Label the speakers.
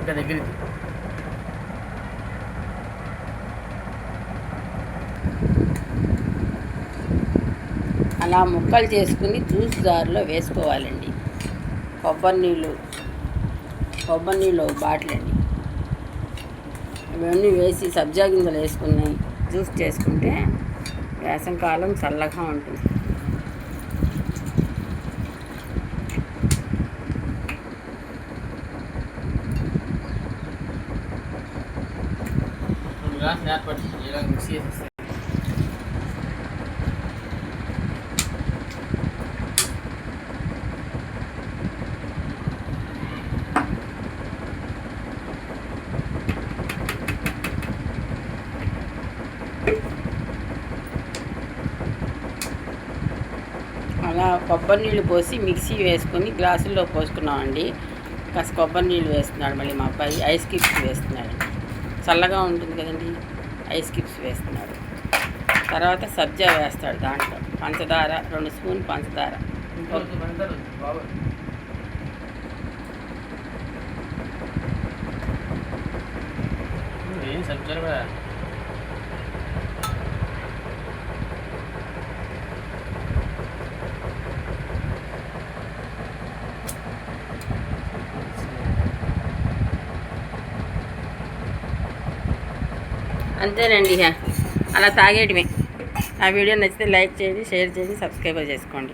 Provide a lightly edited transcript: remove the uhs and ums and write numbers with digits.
Speaker 1: ఇంకా దగ్గరికి
Speaker 2: అలా ముక్కలు చేసుకుని జ్యూస్ జార్లో వేసుకోవాలండి. కొబ్బరి నీళ్ళు బాటిల్ అండి. ఇవన్నీ వేసి సబ్జా గింజలు వేసుకుని జ్యూస్ చేసుకుంటే వేసవికాలం చల్లగా ఉంటుంది.
Speaker 1: మిక్స్ చేసేస్తాను.
Speaker 2: అలా కొబ్బరి నీళ్ళు పోసి మిక్సీ వేసుకొని గ్లాసుల్లో పోసుకున్నామండి. కాస్త కొబ్బరి నీళ్ళు వేస్తున్నాడు మళ్ళీ మా అబ్బాయి. ఐస్ క్యూబ్స్ వేస్తున్నాడు. చల్లగా ఉంటుంది కదండి, ఐస్ క్యూబ్స్ వేస్తున్నాడు. తర్వాత సబ్జా వేస్తాడు. దాంట్లో పంచదార 2 స్పూన్ పంచదార. అంతేనండి, అలా తాగేయటమే. ఆ వీడియో నచ్చితే లైక్ చేయండి, షేర్ చేయండి, సబ్స్క్రైబ్ చేసుకోండి.